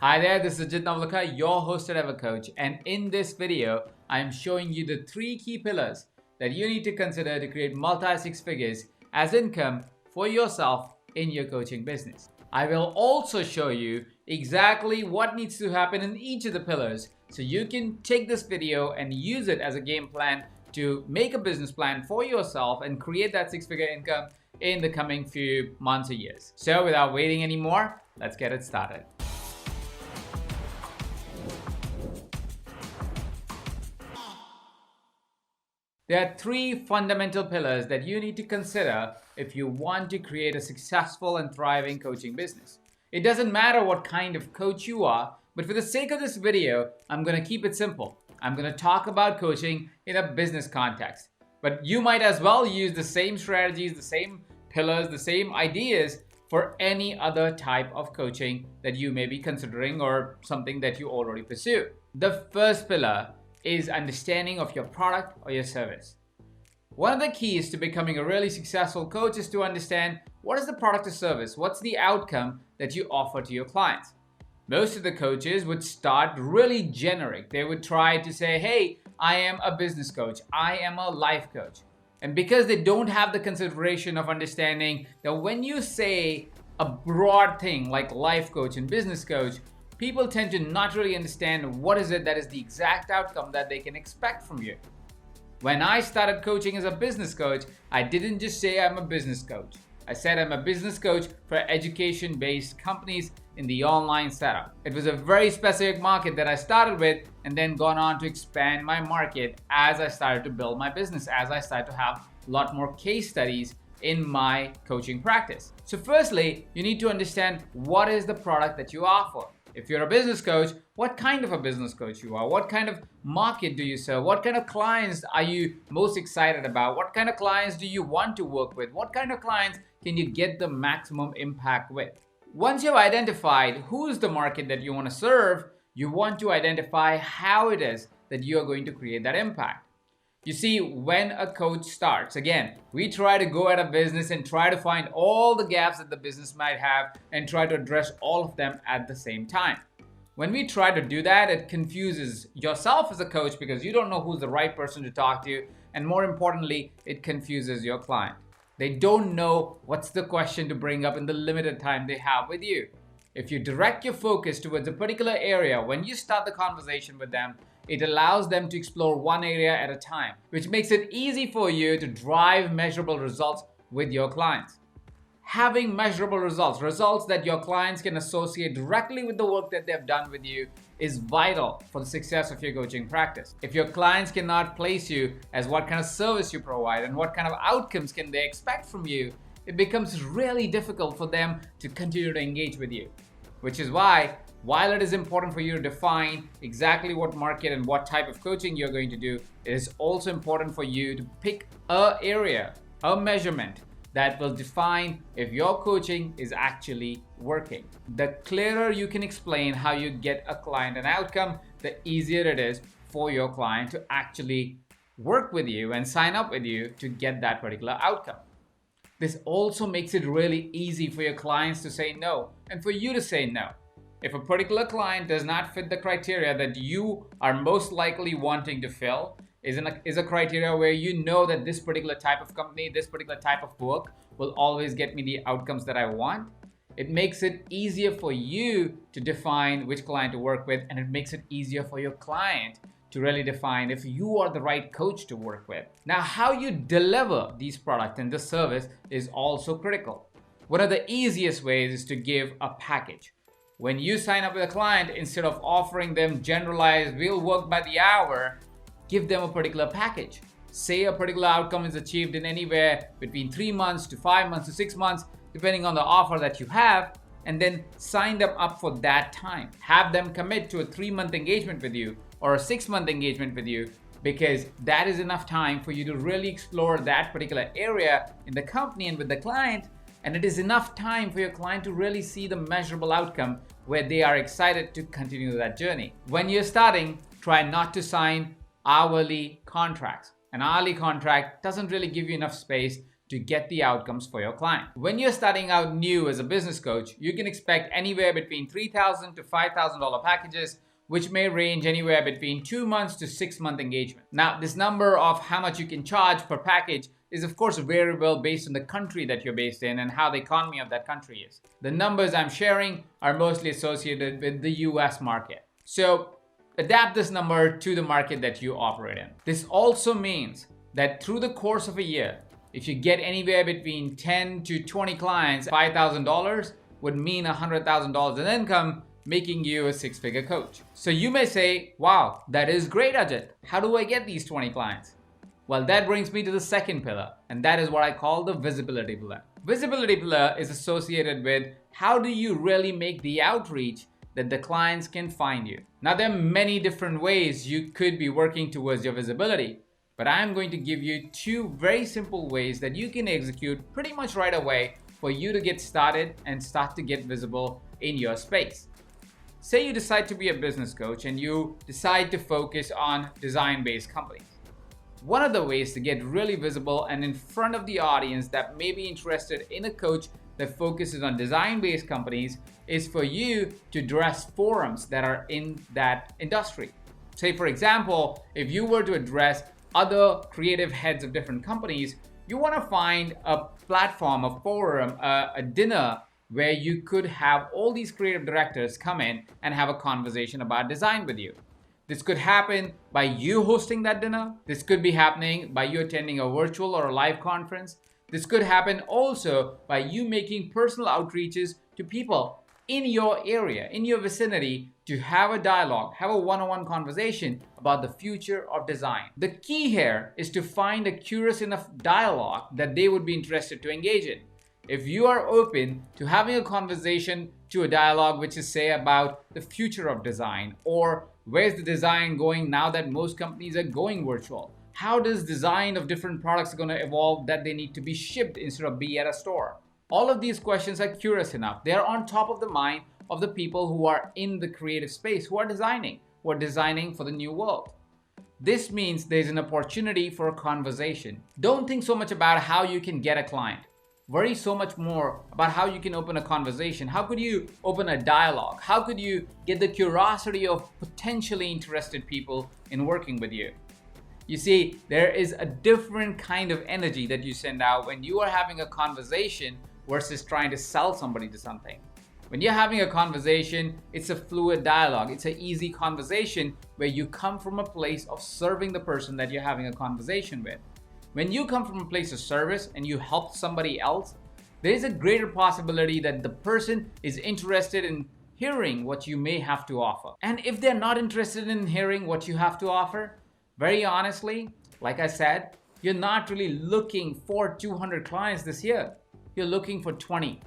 Hi there, this is Ajit Navlakha, your host at EverCoach, and in this video, I am showing you the 3 key pillars that you need to consider to create multi-6 figures as income for yourself in your coaching business. I will also show you exactly what needs to happen in each of the pillars so you can take this video and use it as a game plan to make a business plan for yourself and create that 6-figure income in the coming few months or years. So without waiting anymore, let's get it started. There are 3 fundamental pillars that you need to consider if you want to create a successful and thriving coaching business. It doesn't matter what kind of coach you are, but for the sake of this video, I'm going to keep it simple. I'm going to talk about coaching in a business context. But you might as well use the same strategies, the same pillars, the same ideas for any other type of coaching that you may be considering or something that you already pursue. The first pillar is understanding of your product or your service. One of the keys to becoming a really successful coach is to understand what is the product or service, what's the outcome that you offer to your clients. Most of the coaches would start really generic. They would try to say, hey, I am a business coach, I am a life coach. And because they don't have the consideration of understanding that when you say a broad thing like life coach and business coach, people tend to not really understand what is it that is the exact outcome that they can expect from you. When I started coaching as a business coach, I didn't just say I'm a business coach. I said I'm a business coach for education-based companies in the online setup. It was a very specific market that I started with and then gone on to expand my market as I started to build my business, as I started to have a lot more case studies in my coaching practice. So firstly, you need to understand what is the product that you offer. If you're a business coach, what kind of a business coach you are? What kind of market do you serve? What kind of clients are you most excited about? What kind of clients do you want to work with? What kind of clients can you get the maximum impact with? Once you've identified who's the market that you want to serve, you want to identify how it is that you are going to create that impact. You see, when a coach starts, again, we try to go at a business and try to find all the gaps that the business might have and try to address all of them at the same time. When we try to do that, it confuses yourself as a coach because you don't know who's the right person to talk to, and more importantly, it confuses your client. They don't know what's the question to bring up in the limited time they have with you. If you direct your focus towards a particular area, when you start the conversation with them, it allows them to explore one area at a time, which makes it easy for you to drive measurable results with your clients. Having measurable results that your clients can associate directly with the work that they've done with you, is vital for the success of your coaching practice. If your clients cannot place you as what kind of service you provide and what kind of outcomes can they expect from you, it becomes really difficult for them to continue to engage with you. Which is why, while it is important for you to define exactly what market and what type of coaching you're going to do, it is also important for you to pick an area, a measurement that will define if your coaching is actually working. The clearer you can explain how you get a client an outcome, the easier it is for your client to actually work with you and sign up with you to get that particular outcome. This also makes it really easy for your clients to say no and for you to say no. If a particular client does not fit the criteria that you are most likely wanting to fill, is a criteria where you know that this particular type of company, this particular type of work will always get me the outcomes that I want, it makes it easier for you to define which client to work with, and it makes it easier for your client to really define if you are the right coach to work with. Now, how you deliver these products and this service is also critical. One of the easiest ways is to give a package. When you sign up with a client, instead of offering them generalized, we'll work by the hour, give them a particular package. Say a particular outcome is achieved in anywhere between 3 months to 5 months to 6 months, depending on the offer that you have, and then sign them up for that time. Have them commit to a 3-month engagement with you or a 6-month engagement with you, because that is enough time for you to really explore that particular area in the company and with the client, and it is enough time for your client to really see the measurable outcome where they are excited to continue that journey. When you're starting, try not to sign hourly contracts. An hourly contract doesn't really give you enough space to get the outcomes for your client. When you're starting out new as a business coach, you can expect anywhere between $3,000 to $5,000 packages, which may range anywhere between 2 months to 6-month engagement. Now, this number of how much you can charge per package is of course variable based on the country that you're based in and how the economy of that country is. The numbers I'm sharing are mostly associated with the US market. So adapt this number to the market that you operate in. This also means that through the course of a year, if you get anywhere between 10 to 20 clients, $5,000 would mean $100,000 in income, making you a 6-figure coach. So you may say, wow, that is great, Ajit. How do I get these 20 clients? Well, that brings me to the second pillar, and that is what I call the visibility pillar. Visibility pillar is associated with how do you really make the outreach that the clients can find you. Now, there are many different ways you could be working towards your visibility, but I'm going to give you 2 very simple ways that you can execute pretty much right away for you to get started and start to get visible in your space. Say you decide to be a business coach and you decide to focus on design-based companies. One of the ways to get really visible and in front of the audience that may be interested in a coach that focuses on design-based companies is for you to address forums that are in that industry. Say, for example, if you were to address other creative heads of different companies, you want to find a platform, a forum, a dinner where you could have all these creative directors come in and have a conversation about design with you. This could happen by you hosting that dinner. This could be happening by you attending a virtual or a live conference. This could happen also by you making personal outreaches to people in your area, in your vicinity, to have a dialogue, have a one-on-one conversation about the future of design. The key here is to find a curious enough dialogue that they would be interested to engage in. If you are open to having a conversation to a dialogue which is, say, about the future of design, or where's the design going now that most companies are going virtual? How does design of different products going to evolve that they need to be shipped instead of be at a store? All of these questions are curious enough. They're on top of the mind of the people who are in the creative space, who are designing for the new world. This means there's an opportunity for a conversation. Don't think so much about how you can get a client. Worry so much more about how you can open a conversation. How could you open a dialogue? How could you get the curiosity of potentially interested people in working with you? You see, there is a different kind of energy that you send out when you are having a conversation versus trying to sell somebody to something. When you're having a conversation, it's a fluid dialogue. It's an easy conversation where you come from a place of serving the person that you're having a conversation with. When you come from a place of service and you help somebody else, there is a greater possibility that the person is interested in hearing what you may have to offer. And if they're not interested in hearing what you have to offer, very honestly, like I said, you're not really looking for 200 clients this year. You're looking for 20.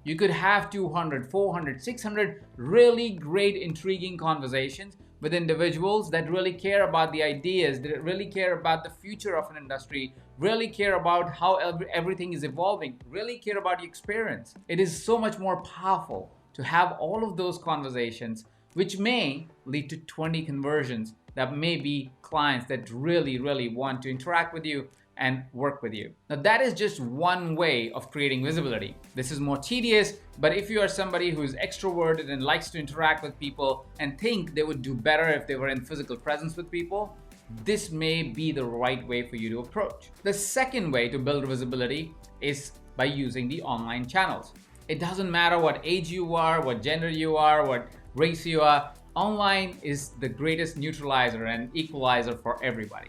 You could have 200, 400, 600 really great, intriguing conversations with individuals that really care about the ideas, that really care about the future of an industry, really care about how everything is evolving, really care about the experience. It is so much more powerful to have all of those conversations, which may lead to 20 conversions that may be clients that really, really want to interact with you and work with you. Now, that is just one way of creating visibility. This is more tedious, but if you are somebody who is extroverted and likes to interact with people and think they would do better if they were in physical presence with people, this may be the right way for you to approach. The second way to build visibility is by using the online channels. It doesn't matter what age you are, what gender you are, what race you are. Online is the greatest neutralizer and equalizer for everybody.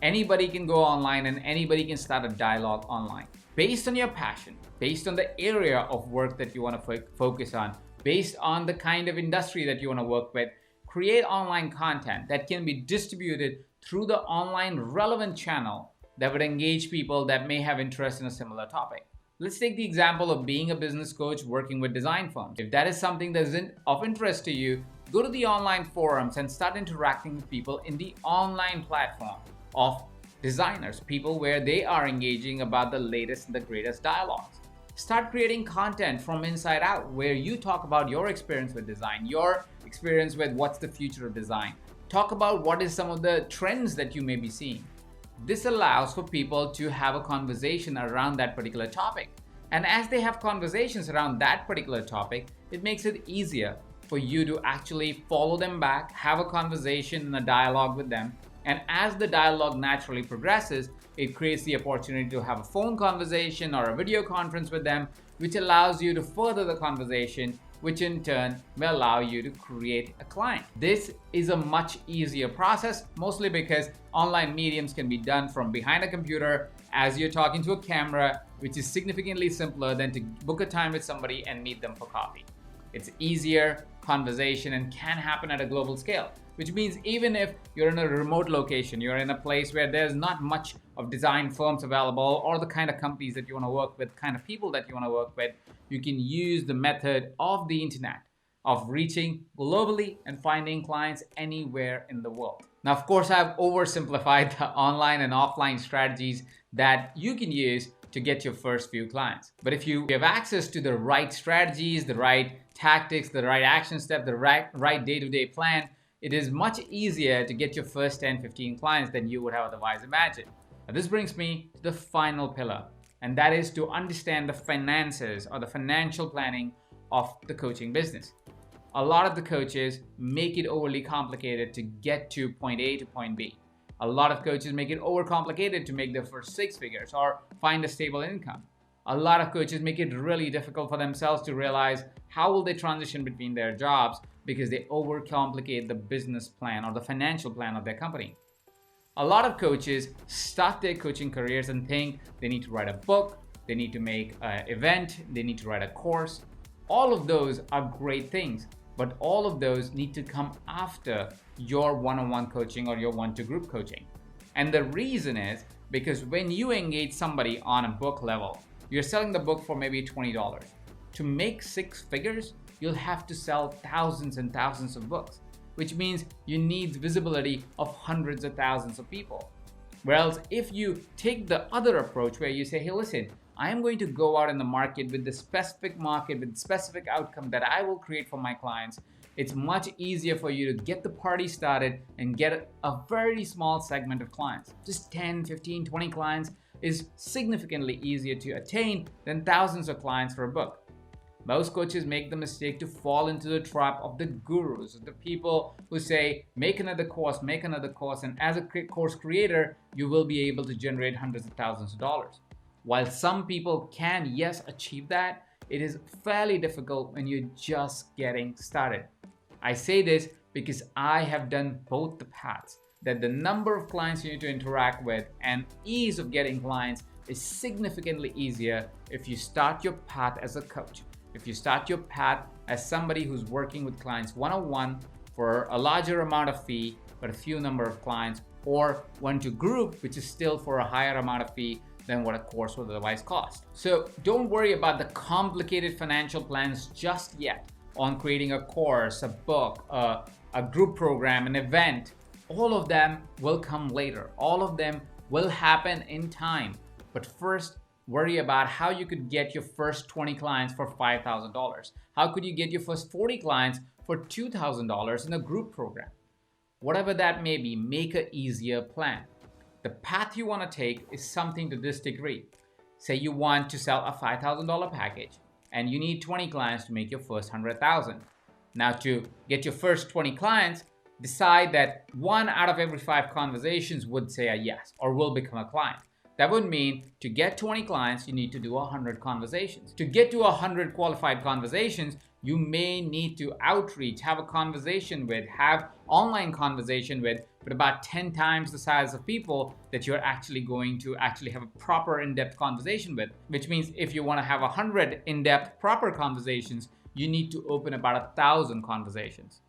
Anybody can go online and anybody can start a dialogue online. Based on your passion, based on the area of work that you want to focus on, based on the kind of industry that you want to work with, create online content that can be distributed through the online relevant channel that would engage people that may have interest in a similar topic. Let's take the example of being a business coach working with design firms. If that is something that isn't of interest to you, go to the online forums and start interacting with people in the online platform of designers, people where they are engaging about the latest and the greatest dialogues. Start creating content from inside out where you talk about your experience with design, your experience with what's the future of design. Talk about what is some of the trends that you may be seeing. This allows for people to have a conversation around that particular topic. And as they have conversations around that particular topic, it makes it easier for you to actually follow them back, have a conversation and a dialogue with them. And as the dialogue naturally progresses, it creates the opportunity to have a phone conversation or a video conference with them, which allows you to further the conversation, which in turn may allow you to create a client. This is a much easier process, mostly because online mediums can be done from behind a computer as you're talking to a camera, which is significantly simpler than to book a time with somebody and meet them for coffee. It's easier conversation and can happen at a global scale, which means even if you're in a remote location, you're in a place where there's not much of design firms available or the kind of companies that you want to work with, kind of people that you want to work with, you can use the method of the internet of reaching globally and finding clients anywhere in the world. Now, of course, I've oversimplified the online and offline strategies that you can use to get your first few clients. But if you have access to the right strategies, the right tactics, the right action step, the right day-to-day plan, it is much easier to get your first 10, 15 clients than you would have otherwise imagined. Now, this brings me to the final pillar, and that is to understand the finances or the financial planning of the coaching business. A lot of the coaches make it overly complicated to get to point A to point B. A lot of coaches make it overcomplicated to make their first 6 figures or find a stable income. A lot of coaches make it really difficult for themselves to realize how will they transition between their jobs because they overcomplicate the business plan or the financial plan of their company. A lot of coaches start their coaching careers and think they need to write a book, they need to make an event, they need to write a course. All of those are great things, but all of those need to come after your one-on-one coaching or your one-to-group coaching. And the reason is because when you engage somebody on a book level, you're selling the book for maybe $20. To make 6 figures, you'll have to sell thousands and thousands of books, which means you need visibility of hundreds of thousands of people. Whereas if you take the other approach where you say, hey, listen, I am going to go out in the market with the specific market, with the specific outcome that I will create for my clients, it's much easier for you to get the party started and get a very small segment of clients. Just 10, 15, 20 clients is significantly easier to attain than thousands of clients for a book. Most coaches make the mistake to fall into the trap of the gurus, the people who say, make another course, and as a course creator, you will be able to generate hundreds of thousands of dollars. While some people can, yes, achieve that, it is fairly difficult when you're just getting started. I say this because I have done both the paths, that the number of clients you need to interact with and ease of getting clients is significantly easier if you start your path as a coach. If you start your path as somebody who's working with clients one-on-one for a larger amount of fee, but a few number of clients, or one-to-group, which is still for a higher amount of fee than what a course would otherwise cost. So don't worry about the complicated financial plans just yet on creating a course, a book, a group program, an event. All of them will come later. All of them will happen in time. But first, worry about how you could get your first 20 clients for $5,000. How could you get your first 40 clients for $2,000 in a group program? Whatever that may be, make an easier plan. The path you want to take is something to this degree. Say you want to sell a $5,000 package and you need 20 clients to make your first 100,000. Now, to get your first 20 clients, decide that 1 out of every 5 conversations would say a yes or will become a client. That would mean to get 20 clients, you need to do 100 conversations. To get to 100 qualified conversations, you may need to outreach, have a conversation with, have online conversation with, but about 10 times the size of people that you're actually going to actually have a proper in-depth conversation with. Which means if you want to have 100 in-depth proper conversations, you need to open about 1,000 conversations.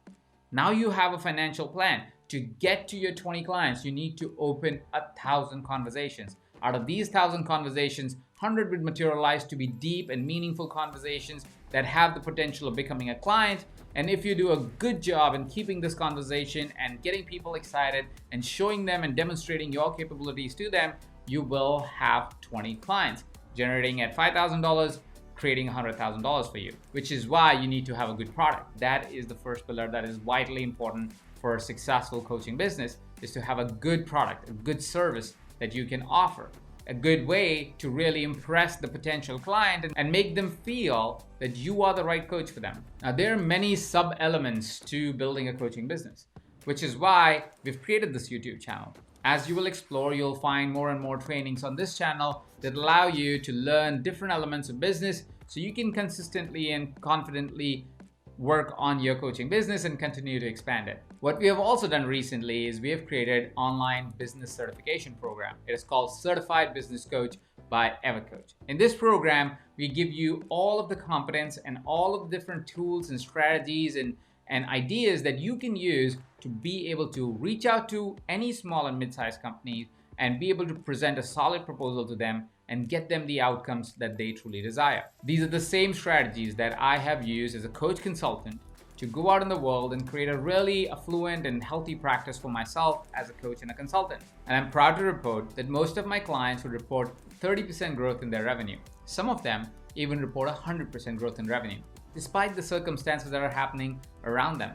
Now you have a financial plan. To get to your 20 clients, you need to open 1,000 conversations. Out of these 1,000 conversations, 100 would materialize to be deep and meaningful conversations that have the potential of becoming a client. And if you do a good job in keeping this conversation and getting people excited and showing them and demonstrating your capabilities to them, you will have 20 clients, generating at $5,000, creating $100,000 for you, which is why you need to have a good product. That is the first pillar that is vitally important for a successful coaching business, is to have a good product, a good service that you can offer. A good way to really impress the potential client and make them feel that you are the right coach for them. Now, there are many sub-elements to building a coaching business, which is why we've created this YouTube channel. As you will explore, you'll find more and more trainings on this channel that allow you to learn different elements of business so you can consistently and confidently work on your coaching business and continue to expand it. What we have also done recently is we have created online business certification program. It is called Certified Business Coach by EverCoach. In this program, we give you all of the competence and all of the different tools and strategies and ideas that you can use to be able to reach out to any small and mid-sized companies and be able to present a solid proposal to them and get them the outcomes that they truly desire. These are the same strategies that I have used as a coach consultant to go out in the world and create a really affluent and healthy practice for myself as a coach and a consultant. And I'm proud to report that most of my clients would report 30% growth in their revenue. Some of them even report 100% growth in revenue, despite the circumstances that are happening around them.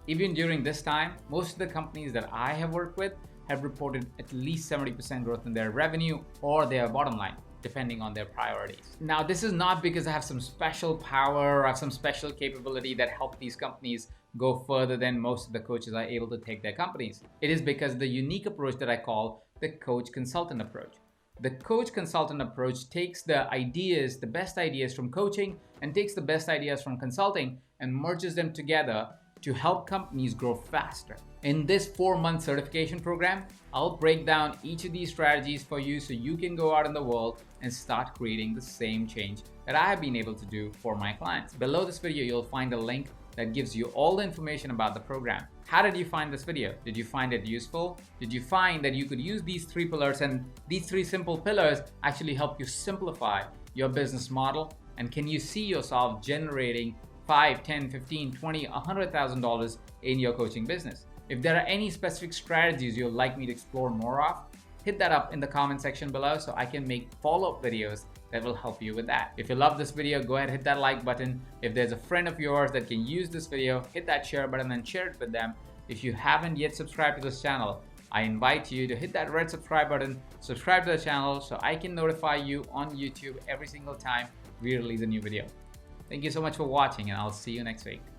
Even during this time, most of the companies that I have worked with have reported at least 70% growth in their revenue or their bottom line, depending on their priorities. Now, this is not because I have some special power or have some special capability that help these companies go further than most of the coaches are able to take their companies. It is because the unique approach that I call the coach consultant approach. The coach consultant approach takes the ideas, the best ideas from coaching and takes the best ideas from consulting and merges them together to help companies grow faster. In this 4-month certification program, I'll break down each of these strategies for you so you can go out in the world and start creating the same change that I have been able to do for my clients. Below this video, you'll find a link that gives you all the information about the program. How did you find this video? Did you find it useful? Did you find that you could use these 3 pillars and these 3 simple pillars actually help you simplify your business model? And can you see yourself generating $5, $10, $15, $20, $100,000 in your coaching business? If there are any specific strategies you'd like me to explore more of, hit that up in the comment section below so I can make follow-up videos that will help you with that. If you love this video, go ahead and hit that like button. If there's a friend of yours that can use this video, hit that share button and share it with them. If you haven't yet subscribed to this channel, I invite you to hit that red subscribe button, subscribe to the channel so I can notify you on YouTube every single time we release a new video. Thank you so much for watching, and I'll see you next week.